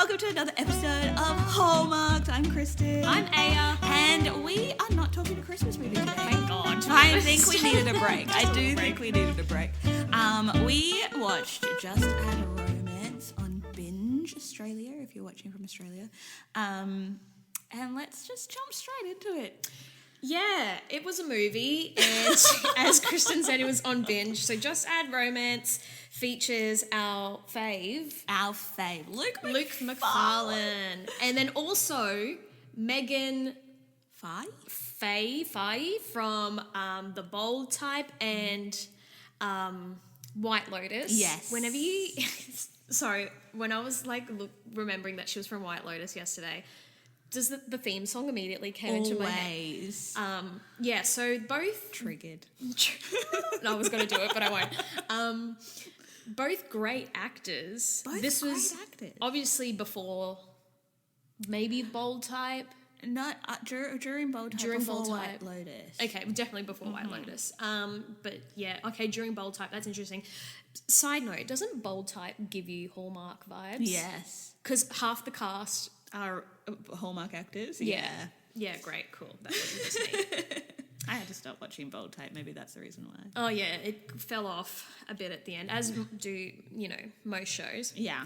welcome to another episode of Hallmarked. I'm Kristen. I'm Aya. And we are not talking a Christmas movie today. Thank God. I think we needed a break. I do think we needed a break. We watched Just Add a Romance on Binge Australia, if you're watching from Australia. And let's just jump straight into it. Yeah, it was a movie, and as Kristen said, it was on Binge. So Just Add Romance features our fave, Luke McFarlane, and then also Megan Faye from The Bold Type and White Lotus. Yes. Whenever you, sorry, when I was like remembering that she was from White Lotus yesterday. Does the theme song immediately came into my head? Yeah, so both... Triggered. No, I was going to do it, but I won't. Both great actors. This was obviously before maybe Bold Type. No, during Bold Type, during before Bold White Type. Lotus. Okay, definitely before White Lotus. But yeah, okay, during Bold Type, that's interesting. Side note, doesn't Bold Type give you Hallmark vibes? Yes. Because half the cast are Hallmark actors. Yeah, great, cool. That wasn't just me. I had to stop watching Bold Type. Maybe that's the reason why. Oh yeah, it fell off a bit at the end, as do most shows. Yeah.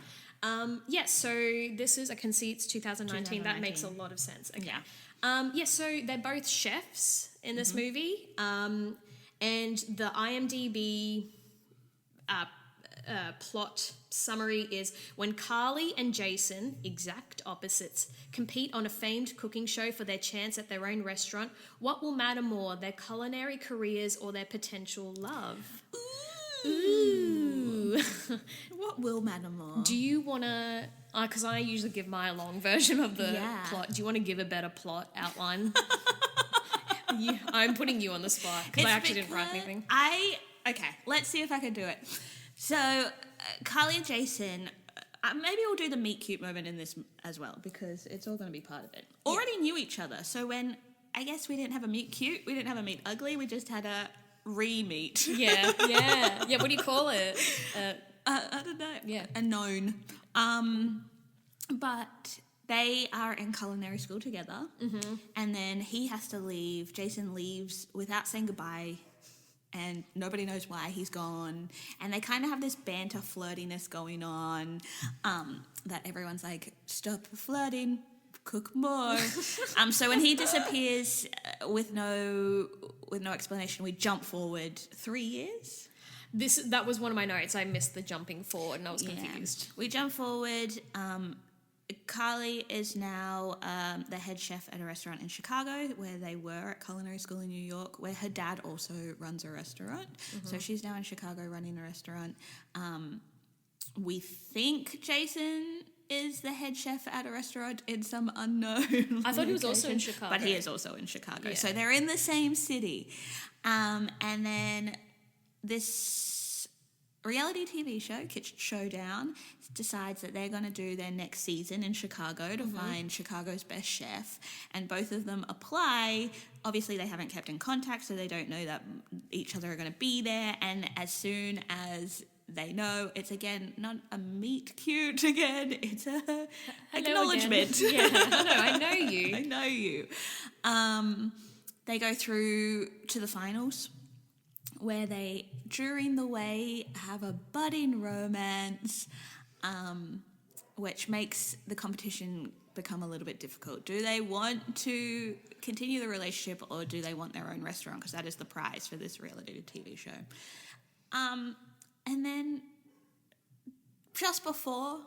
So this is, I can see it's 2019. That makes a lot of sense. Okay. Yeah. So they're both chefs in this movie. And the IMDb plot summary is: when Carly and Jason, exact opposites, compete on a famed cooking show for their chance at their own restaurant, what will matter more, their culinary careers or their potential love? Ooh. What will matter more? Do you want to... because I usually give my long version of the plot. Do you want to give a better plot outline? I'm putting you on the spot because I actually didn't write anything. Okay, let's see if I can do it. So, Carly and Jason, maybe we'll do the meet cute moment in this as well because it's all going to be part of it. Already knew each other, so when, I guess we didn't have a meet cute, we didn't have a meet ugly, we just had a re-meet. Yeah, what do you call it? I don't know. Yeah. A known. But they are in culinary school together, and then he has to leave. Jason leaves without saying goodbye, and nobody knows why he's gone. And they kind of have this banter flirtiness going on, that everyone's like, stop flirting, cook more. So when he disappears with no explanation, we jump forward 3 years. That was one of my notes. I missed the jumping forward and I was confused. We jump forward. Carly is now the head chef at a restaurant in Chicago, where they were at culinary school in New York, where her dad also runs a restaurant. So she's now in Chicago running a restaurant. We think Jason is the head chef at a restaurant in some unknown I thought he was also in Chicago. But he is also in Chicago. Yeah. So they're in the same city. And then this reality TV show, Showdown, decides that they're going to do their next season in Chicago to find Chicago's best chef, and both of them apply. Obviously, they haven't kept in contact, so they don't know that each other are going to be there, and as soon as they know, it's again not a meet cute again, it's a acknowledgement. Yeah, I know you. I know you. They go through to the finals, where they, during the way, have a budding romance, which makes the competition become a little bit difficult. Do they want to continue the relationship, or do they want their own restaurant? Because that is the prize for this reality TV show. And then just before,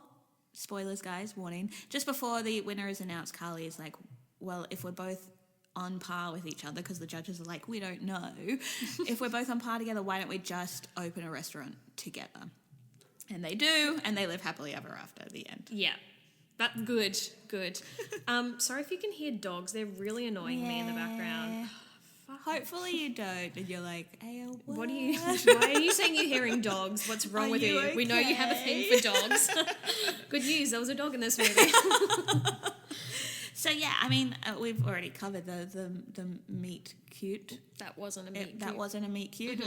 spoilers guys, warning, just before the winner is announced, Carly is like, well, if we're both on par with each other, because the judges are like, we don't know. If we're both on par together, why don't we just open a restaurant together? And they do, and they live happily ever after at the end. Yeah. That good. Sorry if you can hear dogs. They're really annoying me in the background. Hopefully you don't, and you're like, hey, why are you saying you're hearing dogs? What's wrong with you? Okay? We know you have a thing for dogs. Good news, there was a dog in this movie. So yeah, I mean, we've already covered the meet cute. That wasn't a meet cute. That wasn't a meet cute.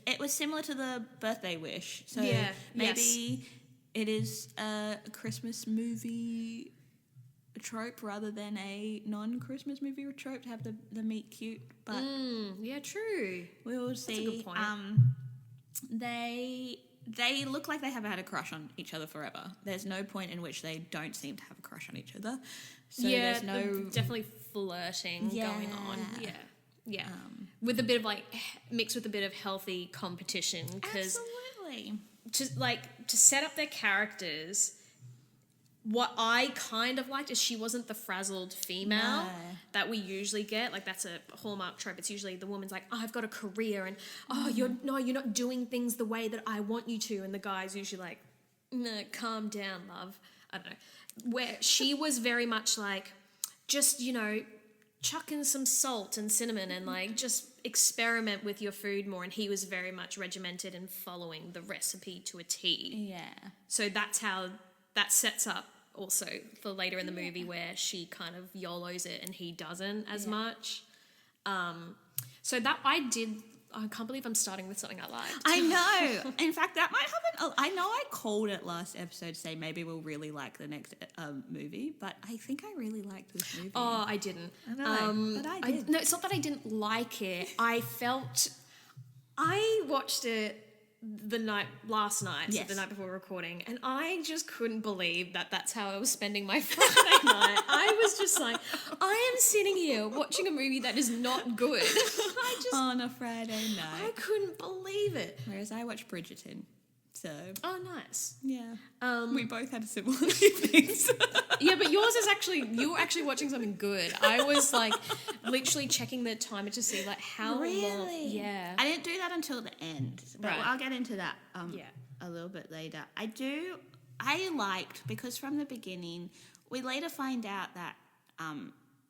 It was similar to the birthday wish. So yeah, maybe it is a Christmas movie trope rather than a non-Christmas movie trope to have the meet cute, but yeah, true. we will see. That's a good point. They look like they have had a crush on each other forever. There's no point in which they don't seem to have a crush on each other. So yeah, there's no definitely flirting going on. Yeah. Yeah. With a bit of like mixed with a bit of healthy competition, because absolutely. to set up their characters, what I kind of liked is she wasn't the frazzled female that we usually get. Like, that's a Hallmark trope. It's usually the woman's like, oh, I've got a career, and you're not doing things the way that I want you to, and the guy's usually like, no, calm down, love. I don't know. Where she was very much like, just, chuck in some salt and cinnamon and like just experiment with your food more, and he was very much regimented and following the recipe to a T. Yeah. So that's how that sets up also for later in the movie, where she kind of YOLOs it and he doesn't as much. So that I can't believe I'm starting with something I liked. I know. In fact, that might happen. I know I called it last episode to say maybe we'll really like the next movie, but I think I really liked this movie. Oh, I didn't. I know, but I did. No, it's not that I didn't like it. I watched it last night, so the night before recording, and I just couldn't believe that that's how I was spending my Friday night. I was just like, I am sitting here watching a movie that is not good. On a Friday night. I couldn't believe it. Whereas I watched Bridgerton. So Oh, nice. yeah, we both had similar evenings. Yeah, but you were actually watching something good. I was like literally checking the timer to see like how long. Really? Yeah. I didn't do that until the end, but Right. I'll get into that a little bit later. I liked, because from the beginning, we later find out that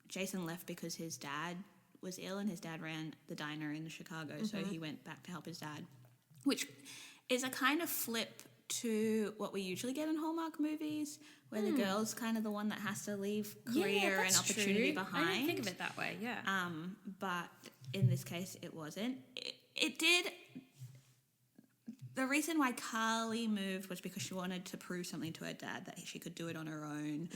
Jason left because his dad was ill, and his dad ran the diner in Chicago, so he went back to help his dad, which is a kind of flip to what we usually get in Hallmark movies, where the girl's kind of the one that has to leave career and opportunity behind. I didn't think of it that way, yeah. But in this case, it wasn't. It did. The reason why Carly moved was because she wanted to prove something to her dad, that she could do it on her own.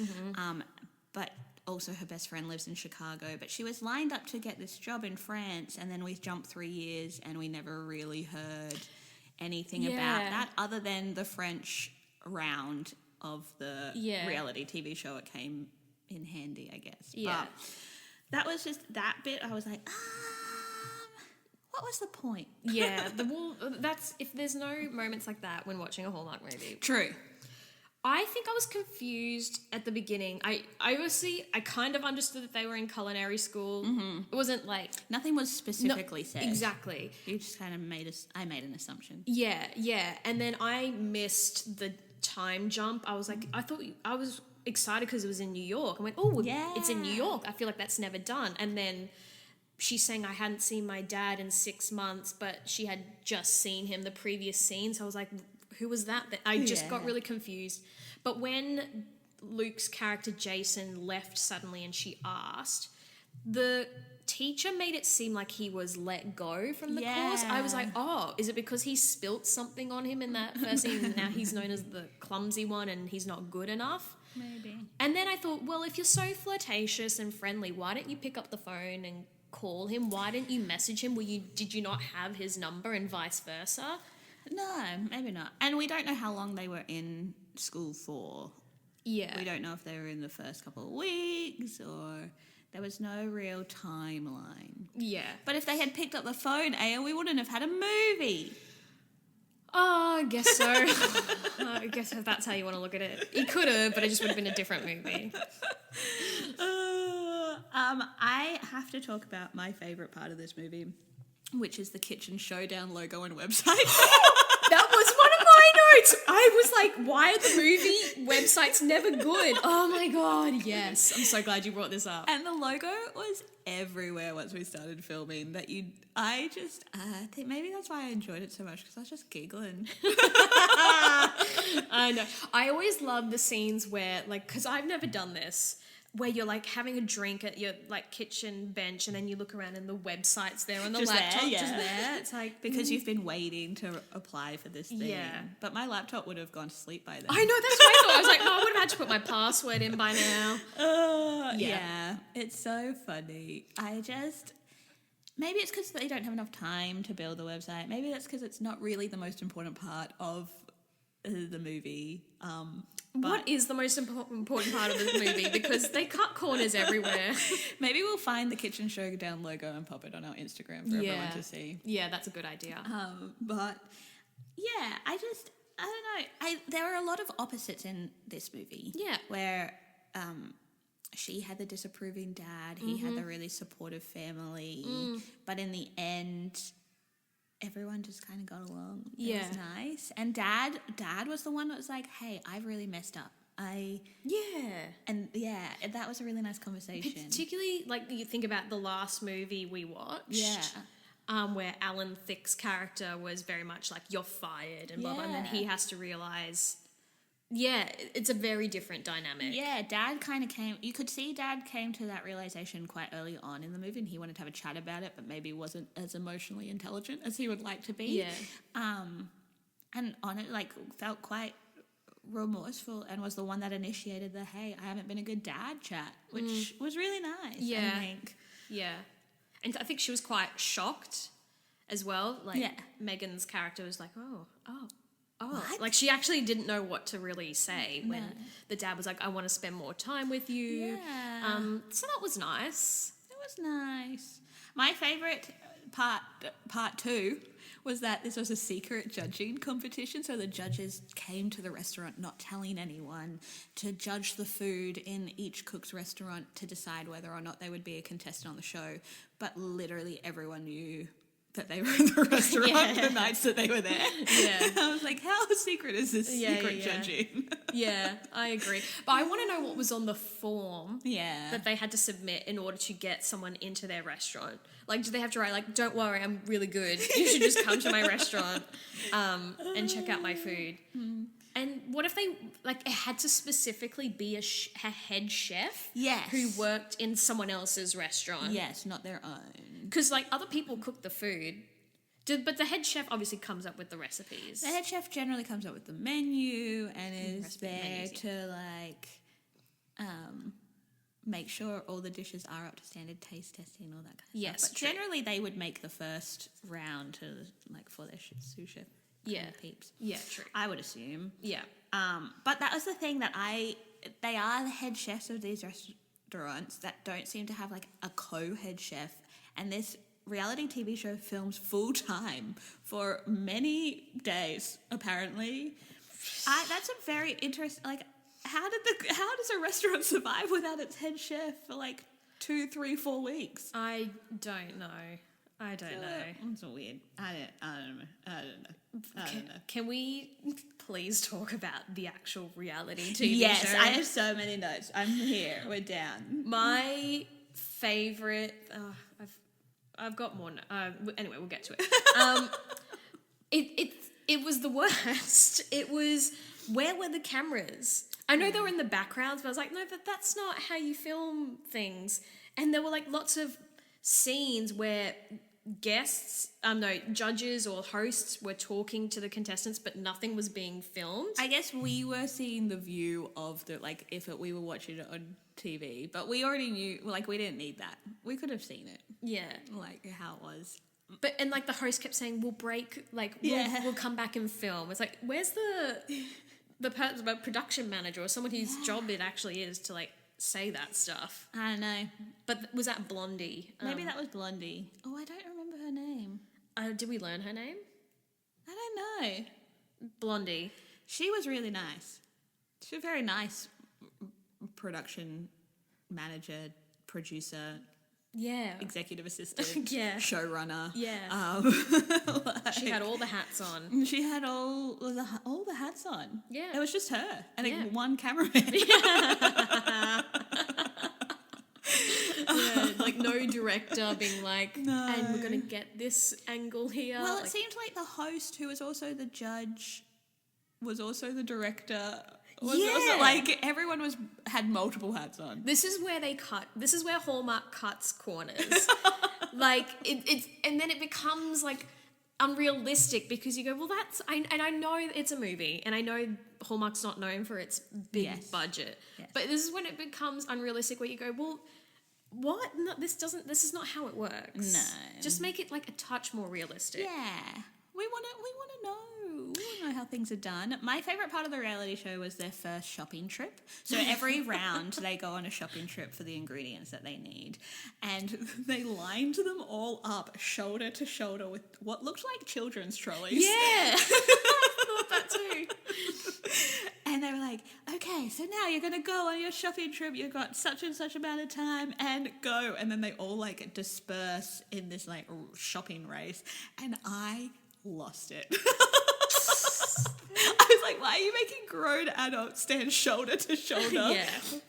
But also her best friend lives in Chicago. But she was lined up to get this job in France, and then we jumped 3 years and we never really heard anything about that other than the French round of the reality TV show. It came in handy, I guess. Yeah. But that was just that bit. I was like, what was the point? Yeah, that's if there's no moments like that when watching a Hallmark movie. True. I think I was confused at the beginning. I kind of understood that they were in culinary school. It wasn't like Nothing was specifically said. Exactly. You just kind of I made an assumption. Yeah. And then I missed the time jump. I was like, I was excited because it was in New York. I went, it's in New York. I feel like that's never done. And then she's saying I hadn't seen my dad in 6 months, but she had just seen him the previous scene. So I was like, who was that? I just got really confused. But when Luke's character Jason left suddenly and she asked, the teacher made it seem like he was let go from the course. I was like, oh, is it because he spilt something on him in that first scene and now he's known as the clumsy one and he's not good enough? Maybe. And then I thought, well, if you're so flirtatious and friendly, why don't you pick up the phone and call him? Why didn't you message him? Did you not have his number and vice versa? No, maybe not. And we don't know how long they were in school for. Yeah. We don't know if they were in the first couple of weeks, or there was no real timeline. Yeah. But if they had picked up the phone, we wouldn't have had a movie. Oh, I guess so. I guess if that's how you want to look at it. You could have, but it just would have been a different movie. I have to talk about my favourite part of this movie, which is the Kitchen Showdown logo and website. That was one of my notes. I was like, why are the movie websites never good? Oh my God, yes. I'm so glad you brought this up. And the logo was everywhere once we started filming. I think maybe that's why I enjoyed it so much, because I was just giggling. I know. I always love the scenes where, like, because I've never done this, where you're like having a drink at your like kitchen bench and then you look around and the website's there on the Just laptop there, yeah. just there. It's like Because you've been waiting to apply for this thing. Yeah. But my laptop would have gone to sleep by then. I know, that's what I thought. I was like, I would have had to put my password in by now. Yeah. It's so funny. Maybe it's because they don't have enough time to build the website. Maybe that's because it's not really the most important part of the movie. What is the most important part of this movie? Because they cut corners everywhere. Maybe we'll find the Kitchen Showdown logo and pop it on our Instagram for everyone to see. Yeah, that's a good idea. But yeah, I don't know. There are a lot of opposites in this movie. Yeah. Where she had the disapproving dad, he had the really supportive family, but in the end, everyone just kind of got along. It was nice. And dad was the one that was like, hey, I've really messed up. And that was a really nice conversation. Particularly, like, you think about the last movie we watched. Where Alan Thicke's character was very much like, you're fired and blah, blah, and then he has to realise, it's a very different dynamic. Yeah, you could see Dad came to that realisation quite early on in the movie and he wanted to have a chat about it, but maybe wasn't as emotionally intelligent as he would like to be. Yeah. And on it, like, felt quite remorseful and was the one that initiated the, hey, I haven't been a good dad chat, which was really nice, I think. Yeah. And I think she was quite shocked as well. Like, Megan's character was like, oh. What? Like, she actually didn't know what to really say when the dad was like, I want to spend more time with you. Yeah. So that was nice. It was nice. My favourite part 2 was that this was a secret judging competition. So the judges came to the restaurant not telling anyone to judge the food in each cook's restaurant to decide whether or not they would be a contestant on the show. But literally everyone knew that they were in the restaurant the nights that they were there. Yeah. I was like, how secret is this secret judging? Yeah, I agree. But I want to know what was on the form that they had to submit in order to get someone into their restaurant. Like, do they have to write, like, don't worry, I'm really good. You should just come to my restaurant and check out my food. And what if they, like, it had to specifically be a head chef who worked in someone else's restaurant? Yes, not their own. Because, like, other people cook the food, but the head chef obviously comes up with the recipes. The head chef generally comes up with the menu and is there to, like, make sure all the dishes are up to standard, taste testing, all that kind of stuff. But generally they would make the first round to, like, for their sous chef. Peeps. Yeah, true. I would assume. Yeah. But that was the thing that they are the head chefs of these restaurants that don't seem to have, like, a co-head chef. And this reality TV show films full time for many days, apparently. That's a very interesting, like, how does a restaurant survive without its head chef for, like, 2, 3, 4 weeks? I don't know. It's weird. I don't know. Can we please talk about the actual reality TV show? Yes, I have so many notes. I'm here. We're down. My favourite... I've got more... anyway, we'll get to it. It was the worst. It was... Where were the cameras? I know they were in the backgrounds, but I was like, no, but that's not how you film things. And there were, like, lots of scenes where judges or hosts were talking to the contestants, but nothing was being filmed. I guess we were seeing the view of the, like, we were watching it on TV, but we already knew, like, we didn't need that. We could have seen it. Yeah. Like, how it was. But, and, like, the host kept saying, we'll break, like, we'll come back and film. It's like, where's the production manager or someone whose job it actually is to, like, say that stuff? I don't know. But was that Blondie? Maybe that was Blondie. Oh, I don't remember her name. Did we learn her name? I don't know. Blondie. She was really nice. She's a very nice production manager, producer, executive assistant, showrunner. Yeah. She had all the hats on. She had all the hats on. Yeah. It was just her and like one cameraman. Like no director being like, and we're going to get this angle here. Well, like, it seemed like the host, who was also the judge, was also the director Was it like everyone had multiple hats on? This is where this is where Hallmark cuts corners. Like it's and then it becomes like unrealistic because you go, well, I know it's a movie and I know Hallmark's not known for its big budget, but this is when it becomes unrealistic where you go, well, what? No, this is not how it works. No. Just make it like a touch more realistic. Yeah. We want to know. We want to know how things are done. My favourite part of the reality show was their first shopping trip. So every round they go on a shopping trip for the ingredients that they need. And they lined them all up shoulder to shoulder with what looked like children's trolleys. Yeah. I thought that too. And they were like, okay, so now you're going to go on your shopping trip. You've got such and such amount of time and go. And then they all like disperse in this like shopping race. And I lost it. I was like, why are you making grown adults stand shoulder to shoulder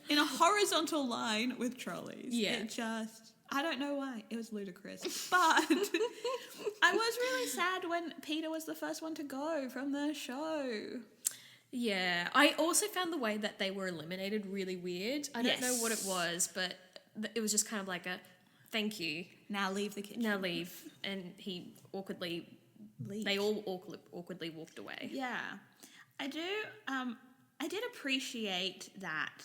in a horizontal line with trolleys? Yeah. It just, I don't know why. It was ludicrous. But I was really sad when Peter was the first one to go from the show. Yeah. I also found the way that they were eliminated really weird. I don't know what it was, but it was just kind of like a thank you. Now leave the kitchen. Now leave. And he awkwardly... They all awkwardly walked away. Yeah. I did appreciate that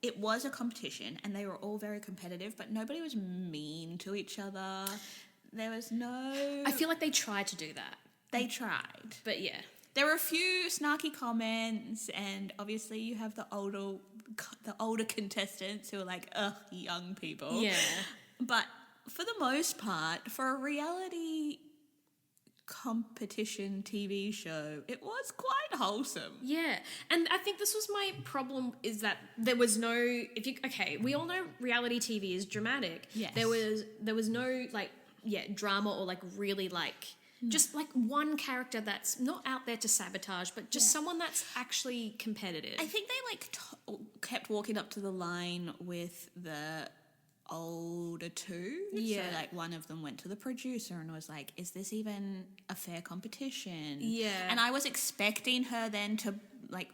it was a competition and they were all very competitive, but nobody was mean to each other. There was no... I feel like they tried to do that. They tried. But yeah. There were a few snarky comments and obviously you have the older contestants who are like, ugh, young people. Yeah. But for the most part, for a reality competition TV show, it was quite wholesome. Yeah. And I think this was my problem is that there was no we all know reality TV is dramatic. Yes. There was no drama or like really like just like one character that's not out there to sabotage, but just someone that's actually competitive. I think they kept walking up to the line with the older two. Yeah. So like one of them went to the producer and was like, is this even a fair competition? Yeah. And I was expecting her then to like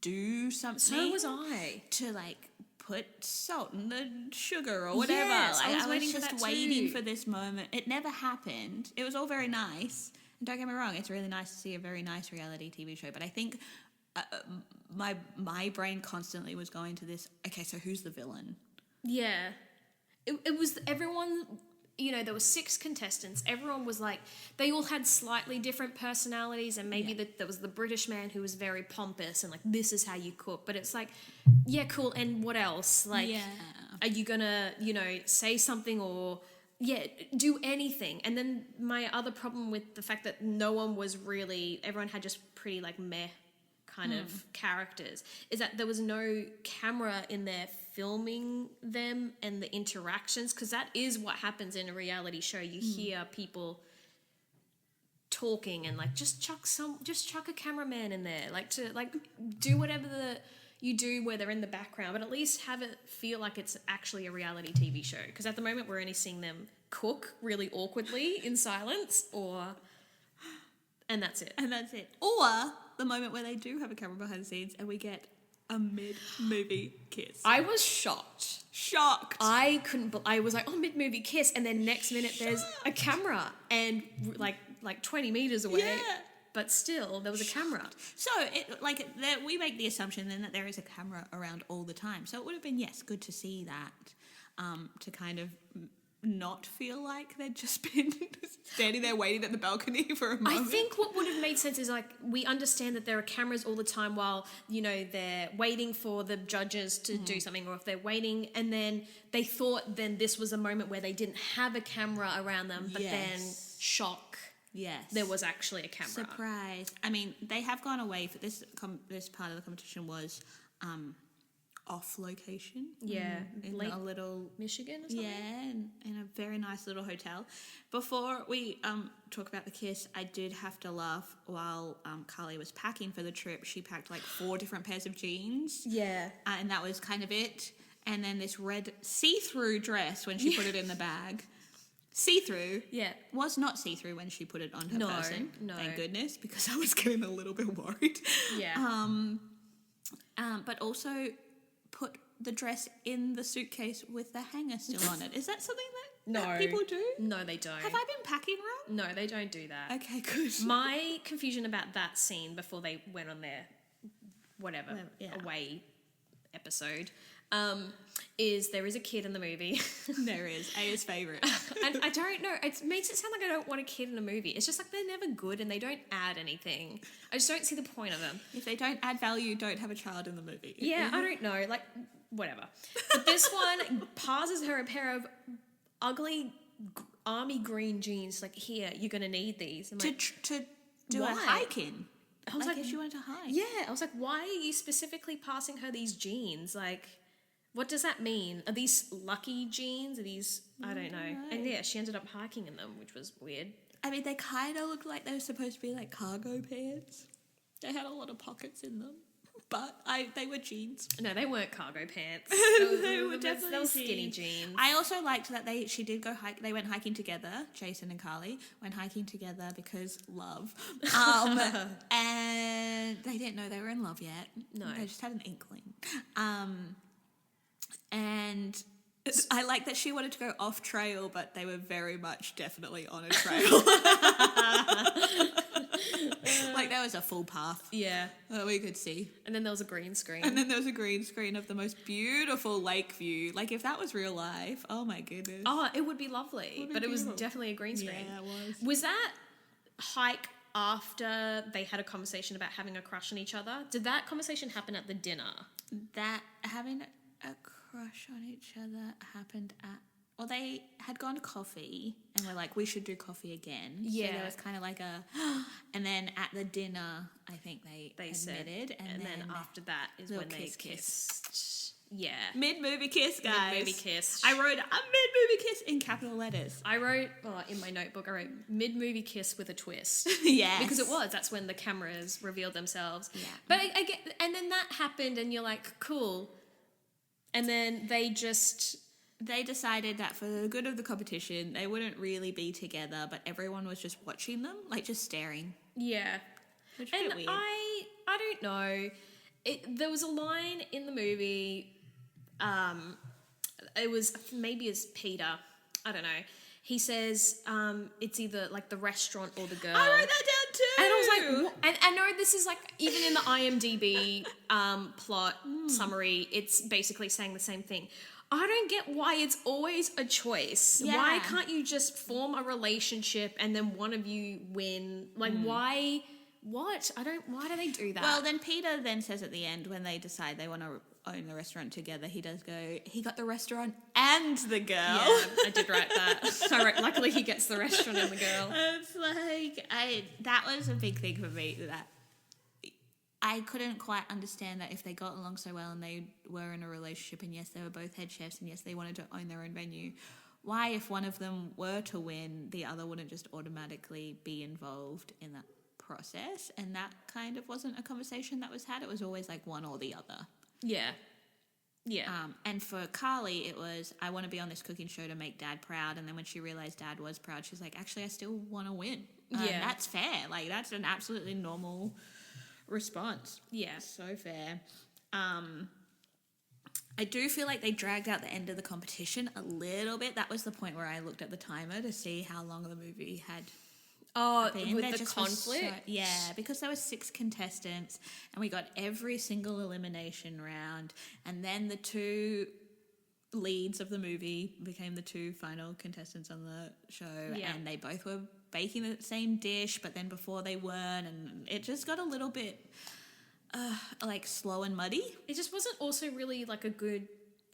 do something. So was I. To like put salt in the sugar or whatever. Yes, like, I was waiting for just that waiting too. for this moment. It never happened. It was all very nice. And don't get me wrong, it's really nice to see a very nice reality TV show. But I think my brain constantly was going to this, okay, so who's the villain? Yeah. It was everyone, there were 6 contestants. Everyone was like, they all had slightly different personalities and maybe there was the British man who was very pompous and like, this is how you cook. But it's like, yeah, cool. And what else? Like, are you going to, say something or, do anything? And then my other problem with the fact that no one was really, everyone had just pretty like meh kind of characters is that there was no camera in there filming them and the interactions, because that is what happens in a reality show. You hear people talking and like just chuck a cameraman in there, like to like do whatever you do where they're in the background, but at least have it feel like it's actually a reality TV show, because at the moment we're only seeing them cook really awkwardly in silence and that's it. Or the moment where they do have a camera behind the scenes and we get a mid-movie kiss. I was shocked. I was like, oh, mid-movie kiss, and then next minute there's a camera and like 20 meters away. Yeah. But still, there was a camera. So we make the assumption then that there is a camera around all the time. So it would have been, good to see that, to kind of not feel like they'd just been standing there waiting at the balcony for a moment. I think what would have made sense is like, we understand that there are cameras all the time while, they're waiting for the judges to do something, or if they're waiting, and then they thought then this was a moment where they didn't have a camera around them, but then shock. Yes. There was actually a camera. Surprise. I mean, they have gone away for this part of the competition was off location. Yeah. In Lake a little Michigan or something? Yeah, in a very nice little hotel. Before we talk about the kiss, I did have to laugh while Carly was packing for the trip. She packed like 4 different pairs of jeans. Yeah. And that was kind of it. And then this red see-through dress when she put it in the bag. see-through. Yeah. Was not see-through when she put it on her No, person. no. Thank goodness, because I was getting a little bit worried. Yeah. But also put the dress in the suitcase with the hanger still on it. Is that something that people do? No, they don't. Have I been packing wrong? No, they don't do that. Okay, good. My confusion about that scene before they went on their away episode is there is a kid in the movie. There is. Aya's favourite. And I don't know. It makes it sound like I don't want a kid in a movie. It's just like they're never good and they don't add anything. I just don't see the point of them. If they don't add value, don't have a child in the movie. Yeah, I don't know. Like, whatever. But this one passes her a pair of ugly army green jeans. Like, here, you're going to need these. I'm like, to do why? a hike in. I was like, if she wanted to hike. Yeah, I was like, why are you specifically passing her these jeans? Like, what does that mean? Are these lucky jeans? Are these, I don't know. And yeah, she ended up hiking in them, which was weird. I mean, they kind of looked like they were supposed to be like cargo pants. They had a lot of pockets in them. But they were jeans. No, they weren't cargo pants. They were definitely skinny jeans. I also liked that she did go hike. They went hiking together. Jason and Carly went hiking together because love. And they didn't know they were in love yet. No, they just had an inkling. And I like that she wanted to go off trail, but they were very much definitely on a trail. Like there was a full path. Yeah. That we could see. And then there was a green screen. And then there was a green screen of the most beautiful lake view. Like if that was real life, oh my goodness. Oh, it would be lovely. But it was definitely a green screen. Yeah, it was. Was that hike after they had a conversation about having a crush on each other? Did that conversation happen at the dinner? That having a crush on each other happened at... Well, they had gone to coffee and were like, we should do coffee again. Yeah. So there was kind of like a... And then at the dinner, I think they admitted. Said, and then after that is when they kissed. Yeah. Mid-movie kiss, guys. Mid-movie kiss. I wrote a mid-movie kiss in capital letters. I wrote, in my notebook, I wrote mid-movie kiss with a twist. Yes. Because that's when the cameras revealed themselves. Yeah. But I get... And then that happened and you're like, cool. And then they decided that for the good of the competition, they wouldn't really be together, but everyone was just watching them, like just staring. Yeah. Which is a bit weird. I don't know. There was a line in the movie, it was, maybe it's Peter, I don't know. He says it's either like the restaurant or the girl. I wrote that down too. And I was like, what? And I know this is like, even in the IMDb plot summary, it's basically saying the same thing. I don't get why it's always a choice. Yeah. Why can't you just form a relationship and then one of you win? Like, why? What? Why do they do that? Well, then Peter then says at the end when they decide they want to own the restaurant together, he does go, he got the restaurant and the girl. Yeah, I did write that. I wrote, luckily he gets the restaurant and the girl. It's like, that was a big thing for me, that I couldn't quite understand that if they got along so well and they were in a relationship and yes, they were both head chefs and yes, they wanted to own their own venue, why, if one of them were to win, the other wouldn't just automatically be involved in that process? And that kind of wasn't a conversation that was had. It was always like one or the other. Yeah. Yeah. And for Carly, it was, I want to be on this cooking show to make Dad proud. And then when she realised Dad was proud, she's like, actually, I still want to win. Yeah. That's fair. Like, that's an absolutely normal response. Yeah. So fair. I do feel like they dragged out the end of the competition a little bit. That was the point where I looked at the timer to see how long the movie had been. With There the just was conflict? yeah, because there were 6 contestants and we got every single elimination round, and then the 2 leads of the movie became the 2 final contestants on the show, and they both were baking the same dish, but then before they weren't, and it just got a little bit like slow and muddy. It just wasn't also really like a good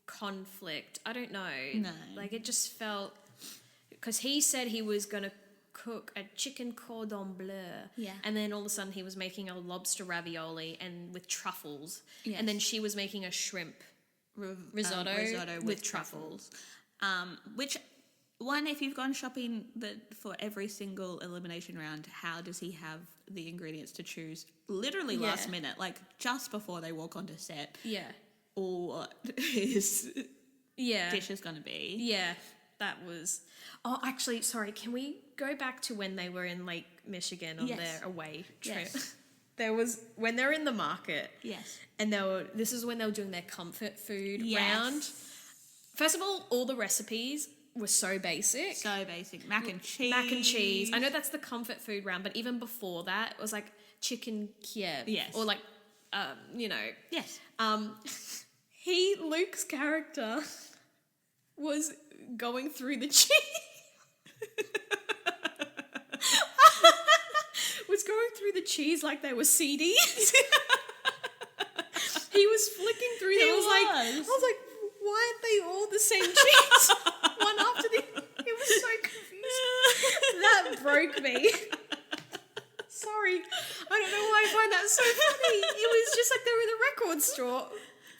conflict. I don't know. No. Like it just felt, because he said he was going to cook a chicken cordon bleu. Yeah. And then all of a sudden he was making a lobster ravioli and with truffles. Yes. And then she was making a shrimp risotto with truffles. Which one, if you've gone shopping for every single elimination round, how does he have the ingredients to choose literally last minute, like just before they walk onto set? Yeah. Or what his Yeah. dish is going to be? Yeah. that was... Oh, actually, sorry, can we go back to when they were in Lake Michigan on their away trip? Yes. There was, when they were in the market... Yes. And this is when they were doing their comfort food Yes. round. First of all the recipes were so basic. So basic. Mac and cheese. Mac and cheese. I know that's the comfort food round, but even before that, it was like chicken Kiev. Yes. Or like, you know. Yes. Luke's character was going through the cheese. Was going through the cheese like they were CDs. He was flicking through them. I was like, why aren't they all the same cheese? One after the... It was so confusing. That broke me. Sorry. I don't know why I find that so funny. It was just like they were in the record store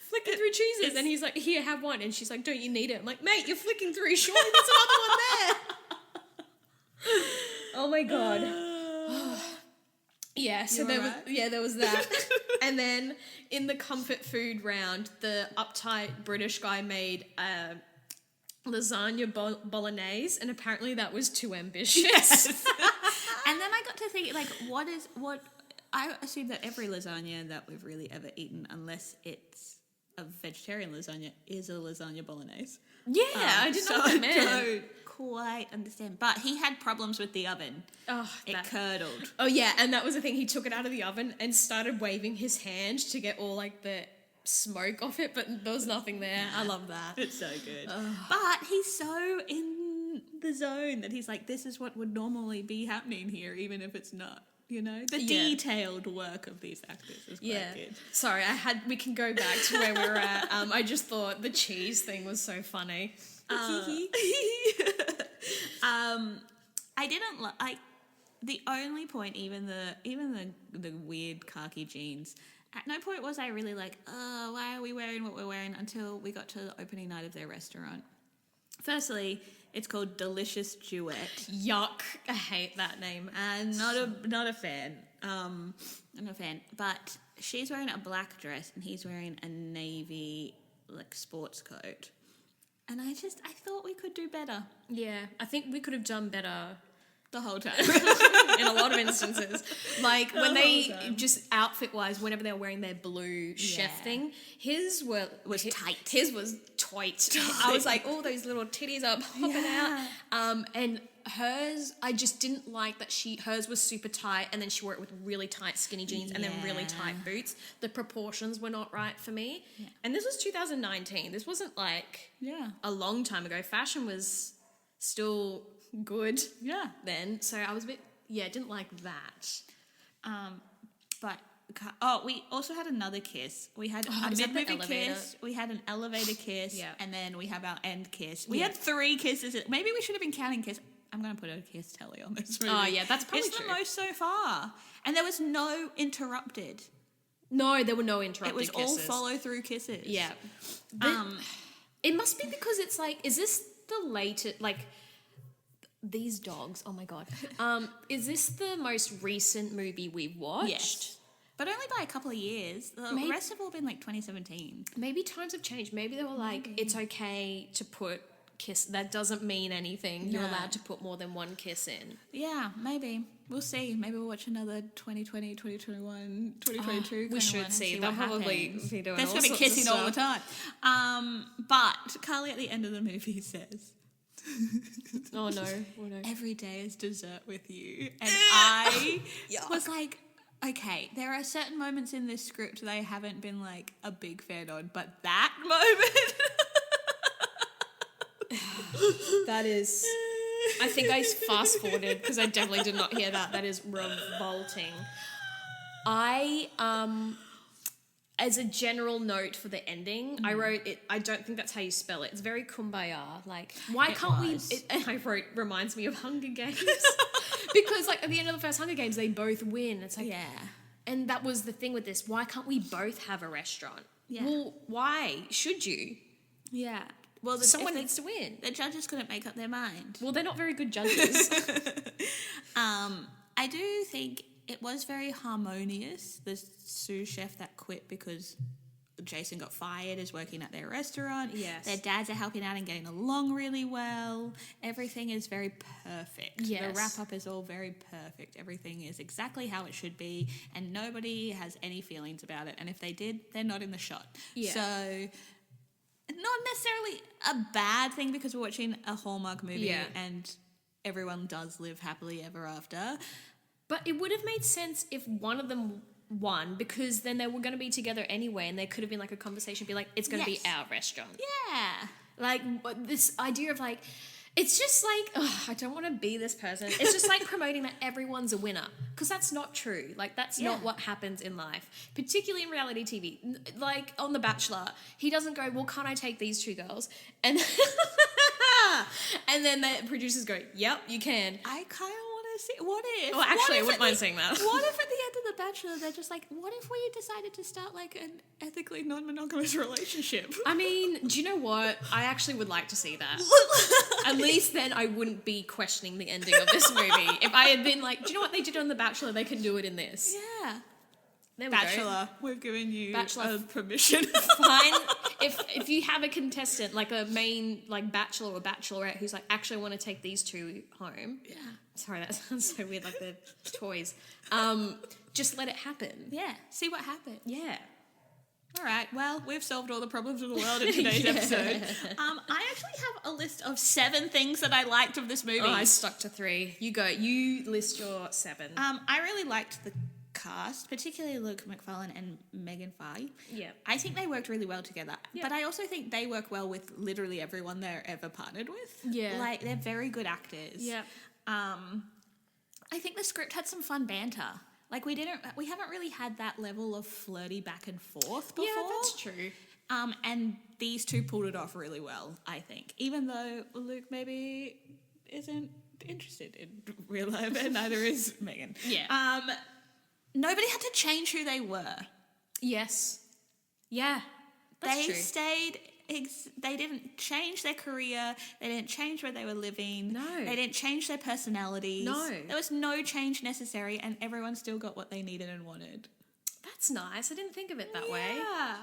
flicking through cheeses. And he's like, here, have one. And she's like, don't you need it? I'm like, mate, you're flicking through. Surely there's another one there. Oh my God. Yeah, so there was that. And then in the comfort food round, the uptight British guy made lasagna bolognese, and apparently that was too ambitious. Yes. And then I got to think, like, what I assume that every lasagna that we've really ever eaten, unless it's a vegetarian lasagna, is a lasagna bolognese. Yeah, I didn't know what that meant. I don't quite understand. But he had problems with the oven. Oh, it curdled. Oh, yeah, and that was the thing. He took it out of the oven and started waving his hand to get all, like, the smoke off it, but there was nothing there. I love that. It's so good. But he's so in the zone that he's like, this is what would normally be happening here, even if it's not. You know, the detailed work of these actors is quite good. Sorry, we can go back to where we were at. I just thought the cheese thing was so funny. I didn't like the only point, even the weird khaki jeans. At no point was I really like, oh, why are we wearing what we're wearing, until we got to the opening night of their restaurant. Firstly, it's called Delicious Duet. Yuck. I hate that name. And not a fan. I'm not a fan. But she's wearing a black dress and he's wearing a navy, like, sports coat. And I thought we could do better. Yeah, I think we could have done better the whole time. In a lot of instances. Like, when they, just outfit-wise, whenever they were wearing their blue chef thing, his was tight. His was tight. I was like, all those little titties are popping out. And hers, I just didn't like that hers was super tight, and then she wore it with really tight skinny jeans and then really tight boots. The proportions were not right for me. Yeah. And this was 2019. This wasn't like a long time ago. Fashion was still good then. So I was a bit, didn't like that. But we also had another kiss. We had a mid-movie kiss, we had an elevator kiss, and then we have our end kiss. We had 3 kisses. Maybe we should have been counting kiss. I'm going to put a kiss tally on this movie. Oh, yeah, that's probably true. It's the most so far. And there was no interrupted. No, there were no interrupted kisses. It was all follow-through kisses. Yeah. It must be because it's like, is this the latest, like, these dogs, oh my God. Is this the most recent movie we've watched? Yes. But only by a couple of years. The rest have all been like 2017. Maybe times have changed. Maybe they were like, it's okay to put kiss. That doesn't mean anything. You're allowed to put more than one kiss in. Yeah, maybe. We'll see. Maybe we'll watch another 2020, 2021, 2022. We should see. They'll probably be doing There's all going to be kissing all the stuff. time. But Carly at the end of the movie says... Oh no. Every day is dessert with you. And I was like, okay, there are certain moments in this script that I haven't been like a big fan on, but that moment... That is... I think I fast forwarded because I definitely did not hear that. That is revolting. As a general note for the ending, I wrote it. I don't think that's how you spell it. It's very kumbaya. Like, why can't we? I wrote, reminds me of Hunger Games. Because, like, at the end of the first Hunger Games, they both win. It's like, and that was the thing with this. Why can't we both have a restaurant? Yeah. Well, why should you? Yeah. Well, someone needs to win. The judges couldn't make up their mind. Well, they're not very good judges. I do think it was very harmonious, the sous chef that quit because Jason got fired is working at their restaurant. Yes. Their dads are helping out and getting along really well. Everything is very perfect. Yes. The wrap-up is all very perfect. Everything is exactly how it should be, and nobody has any feelings about it. And if they did, they're not in the shot. Yeah. So not necessarily a bad thing because we're watching a Hallmark movie and everyone does live happily ever after. But it would have made sense if one of them won, because then they were going to be together anyway, and there could have been like a conversation, be like, it's going to be our restaurant. Yeah. Like this idea of like, it's just like, I don't want to be this person. It's just like promoting that everyone's a winner, because that's not true. Like that's not what happens in life, particularly in reality TV. Like on The Bachelor, he doesn't go, well, can't I take these two girls? And and then the producers go, yep, you can. I kind of want to see. What if? Well, actually, I wouldn't mind seeing that. What if at the end of The Bachelor, they're just like, what if we decided to start like an ethically non-monogamous relationship? I mean, do you know what? I actually would like to see that. At least then I wouldn't be questioning the ending of this movie. If I had been like, do you know what they did on The Bachelor? They can do it in this. Yeah. There we Bachelor, we've given you Bachelor. Permission. Fine. If you have a contestant, like a main like bachelor or bachelorette who's like, actually I want to take these two home. Yeah. Sorry, that sounds so weird, like the toys. Just let it happen. Yeah. See what happens. Yeah. All right. Well, we've solved all the problems of the world in today's episode. I actually have a list of 7 things that I liked of this movie. Oh, I stuck to 3. You go. You list your 7. I really liked the cast, particularly Luke McFarlane and Megan Fahey. Yeah. I think they worked really well together. Yeah. But I also think they work well with literally everyone they're ever partnered with. Yeah. Like, they're very good actors. Yeah. I think the script had some fun banter. Like, we haven't really had that level of flirty back and forth before. Yeah, that's true. And these two pulled it off really well, I think. Even though Luke maybe isn't interested in real life, and neither is Megan. Yeah. Nobody had to change who they were. Yes. Yeah. That's They true. stayed. They didn't change their career. They didn't change where they were living. No. They didn't change their personalities. No. There was no change necessary, and everyone still got what they needed and wanted. That's nice. I didn't think of it that way. Yeah.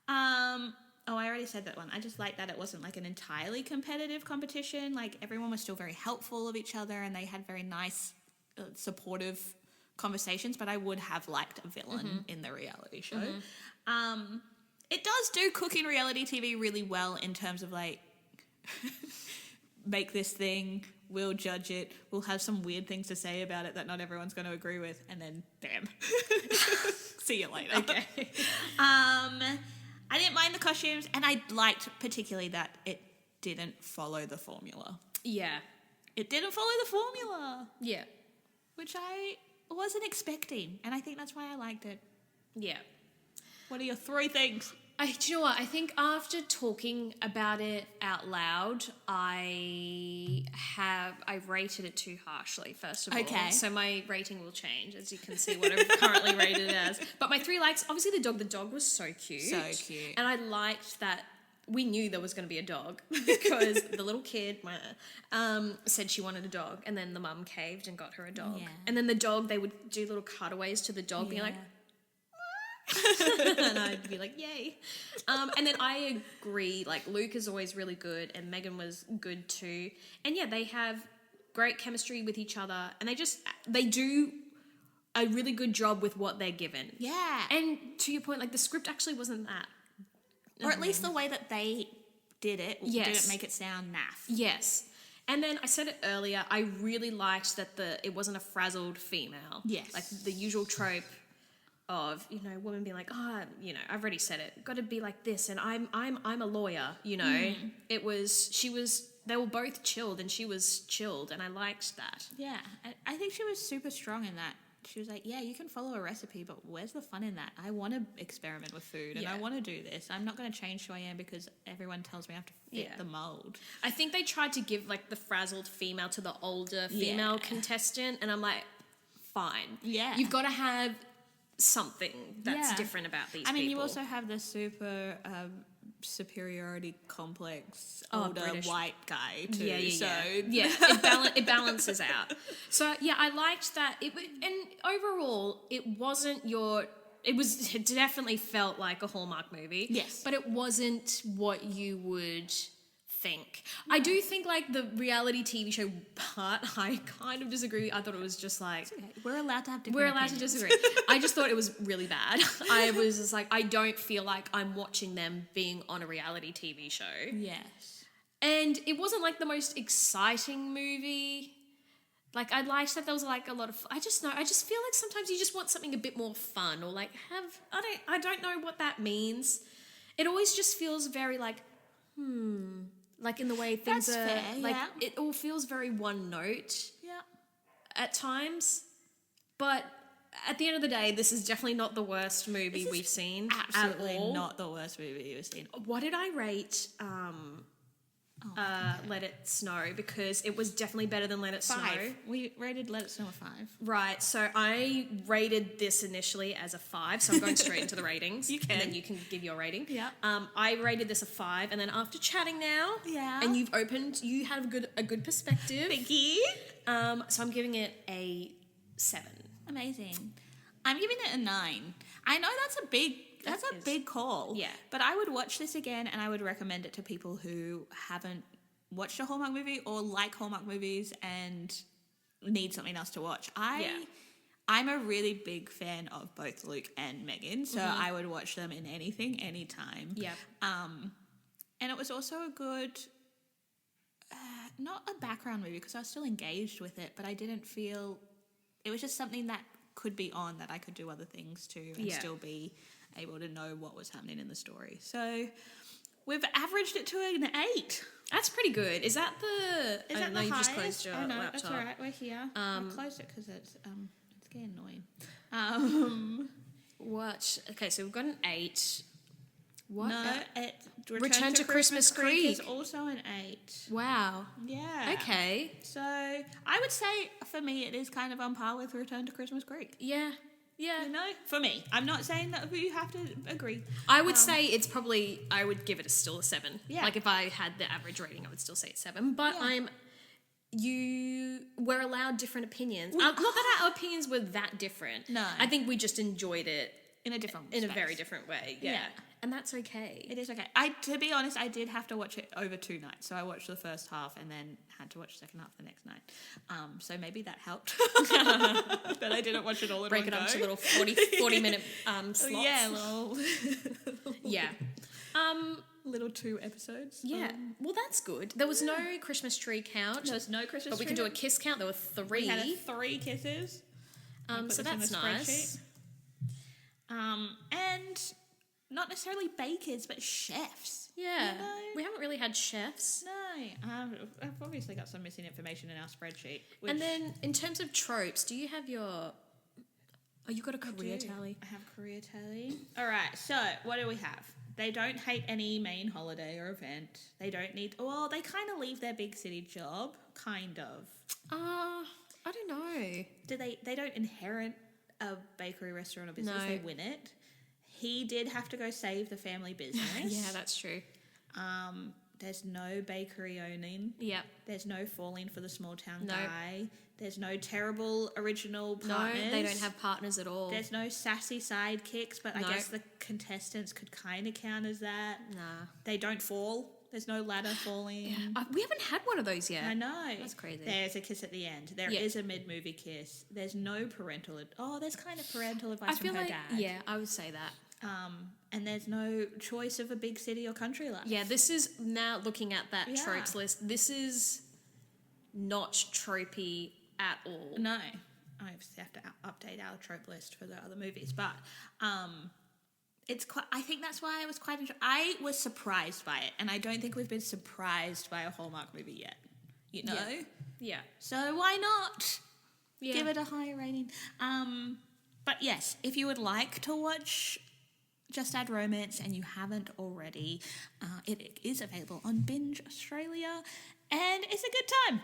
Oh, I already said that one. I just like that it wasn't like an entirely competitive competition. Like, everyone was still very helpful of each other, and they had very nice, supportive conversations, but I would have liked a villain in the reality show. It does do cooking reality TV really well in terms of like, make this thing, we'll judge it, we'll have some weird things to say about it that not everyone's going to agree with, and then bam. See you later. Okay. I didn't mind the costumes, and I liked particularly that it didn't follow the formula. Yeah. It didn't follow the formula, Yeah. which I wasn't expecting, and I think that's why I liked it. Yeah. What are your 3 things? Do you know what? I think after talking about it out loud, I rated it too harshly, first of all. Okay. So my rating will change, as you can see what I've currently rated it as. But my 3 likes, obviously the dog was so cute. So cute. And I liked that we knew there was going to be a dog because the little kid said she wanted a dog, and then the mum caved and got her a dog. Yeah. And then the dog, they would do little cutaways to the dog being like, and I'd be like, yay. And then I agree, like Luke is always really good and Megan was good too. And yeah, they have great chemistry with each other, and they do a really good job with what they're given. Yeah. And to your point, like the script actually wasn't that. Or at least the way that they did it Yes. didn't make it sound naff. Yes. And then I said it earlier, I really liked that it wasn't a frazzled female. Yes. Like the usual trope of, women being like, I've already said it. Got to be like this, and I'm a lawyer, They were both chilled, and she was chilled, and I liked that. Yeah. I think she was super strong in that. She was like, yeah, you can follow a recipe, but where's the fun in that? I want to experiment with food, and I want to do this. I'm not going to change who I am because everyone tells me I have to fit the mold. I think they tried to give like the frazzled female to the older female contestant, and I'm like, fine. Yeah. You've got to have something that's different about these people. I mean, you also have the super superiority complex older British white guy too. Yeah, it balances out. So yeah, I liked that. And overall, it wasn't your it definitely felt like a Hallmark movie. Yes. But it wasn't what you would think. I do think like the reality TV show part, I kind of disagree. I thought it was just like... Okay. We're allowed to have different We're allowed to opinions. disagree. I just thought it was really bad. I was just like, I don't feel like I'm watching them being on a reality TV show. Yes. And it wasn't like the most exciting movie. Like I liked that there was like a lot of, I just feel like sometimes you just want something a bit more fun or like I don't know what that means. It always just feels very like, like in the way things That's are, fair, like yeah. it all feels very one note Yeah. at times. But at the end of the day, this is definitely not the worst movie we've seen Absolutely at all. not the worst movie you've seen. What did I rate Let It Snow? Because it was definitely better than Let It Snow. 5. We rated Let It Snow a 5. Right, so I rated this initially as a 5, so I'm going straight into the ratings. You can. And then you can give your rating. Yeah. I rated this a 5, and then after chatting now, Yeah. and you have a good perspective. Thank you. So I'm giving it a 7. Amazing. I'm giving it a 9. I know that's a big call. Yeah. But I would watch this again and I would recommend it to people who haven't watched a Hallmark movie or like Hallmark movies and need something else to watch. I'm a really big fan of both Luke and Megan, so I would watch them in anything, anytime. Yeah. And it was also a good, not a background movie because I was still engaged with it, but I didn't feel, it was just something that could be on that I could do other things to and still be able to know what was happening in the story. So we've averaged it to an 8. That's pretty good. Is that the... Is that the you highest? just closed your laptop. That's all right. We're here. I closed it because it's getting annoying. Okay, so we've got an 8. What? No, Return to Christmas Creek is also an 8. Wow. Yeah. Okay. So I would say for me it is kind of on par with Return to Christmas Creek. Yeah. Yeah. You know, for me. I'm not saying that you have to agree. I would say it's probably, I would give it still a 7. Yeah. Like if I had the average rating, I would still say it's 7. But we're allowed different opinions. Not that our opinions were that different. No. I think we just enjoyed it In a different in a space. very different way. Yeah. And that's okay. It is okay. To be honest, I did have to watch it over 2 nights. So I watched the first half and then had to watch the second half the next night. So maybe that helped. That I didn't watch it all in Break one it up go. to little 40 minute slots. Yeah, little Yeah. little 2 episodes. Yeah. Well, that's good. There was no Christmas tree count. There was no Christmas But we tree. can do a kiss count. There were 3. We had 3 kisses. So that's nice. And not necessarily bakers, but chefs. Yeah. You know? We haven't really had chefs. No, I've obviously got some missing information in our spreadsheet. Which And then in terms of tropes, do you have your... Oh, you got a career tally. I have career tally. All right, so what do we have? They don't hate any main holiday or event. They don't need... Well, they kind of leave their big city job, kind of. I don't know. They don't inherit a bakery restaurant or business. No. They win it. He did have to go save the family business. Yeah, that's true. There's no bakery owning. Yep. There's no falling for the small town No. guy. There's no terrible original partners. No, they don't have partners at all. There's no sassy sidekicks, but I No. guess the contestants could kind of count as that. Nah. They don't fall. There's no ladder falling. We haven't had one of those yet. I know. That's crazy. There's a kiss at the end. There is a mid-movie kiss. There's no parental... there's kind of parental advice I from feel her like, dad. yeah, I would say that. And there's no choice of a big city or country life. Yeah, this is, now looking at that Yeah. tropes list, this is not tropey at all. No. I obviously have to update our trope list for the other movies. But it's quite... I think that's why I was quite... I was surprised by it. And I don't think we've been surprised by a Hallmark movie yet. You know? Yeah. So why not Yeah. give it a higher rating? But yes, if you would like to watch Just Add Romance and you haven't already, it is available on Binge Australia, and it's a good time.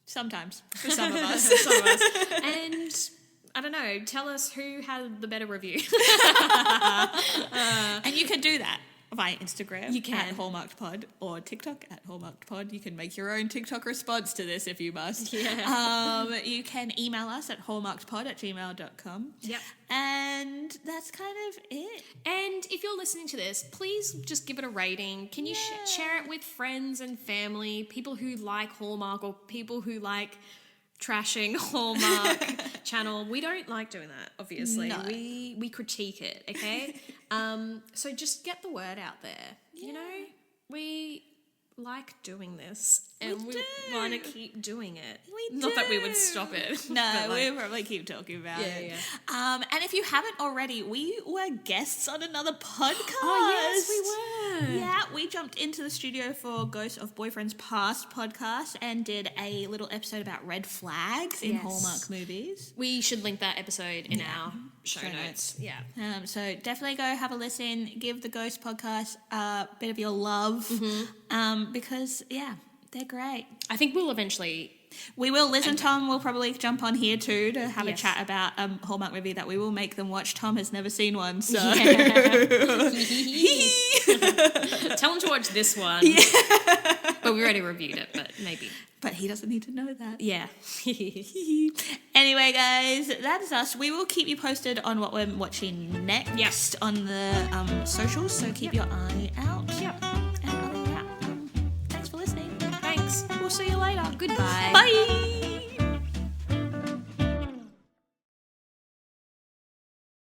Sometimes, for some of us. And I don't know, tell us who had the better review. And you can do that. via Instagram You can. at Hallmarked Pod or TikTok at Hallmarked Pod. You can make your own TikTok response to this if you must. Yeah. You can email us at hallmarkedpod@gmail.com. Yep. And that's kind of it. And if you're listening to this, please just give it a rating. Can you share it with friends and family, people who like Hallmark or people who like trashing Hallmark channel? We don't like doing that, obviously. No. We critique it, okay? So just get the word out there. You know, we like doing this and we want to keep doing it. Not that we would stop it. No, but we'll probably keep talking about it. Yeah. And if you haven't already, we were guests on another podcast. Oh, yes, we were. Yeah, we jumped into the studio for Ghosts of Boyfriends Past podcast and did a little episode about red flags in Yes. Hallmark movies. We should link that episode in our show notes. Yeah. So definitely go have a listen. Give the Ghost podcast a bit of your love because, they're great. I think we'll eventually... We will. Liz and Tom will probably jump on here too to have a Yes. chat about a Hallmark movie that we will make them watch. Tom has never seen one, so... Tell him to watch this one. Yeah. But we already reviewed it, but maybe. But he doesn't need to know that. Yeah. Anyway, guys, that is us. We will keep you posted on what we're watching next on the socials, so keep your eye out. Yep. And other than that, thanks for listening. Thanks. We'll see you later. Goodbye. Bye!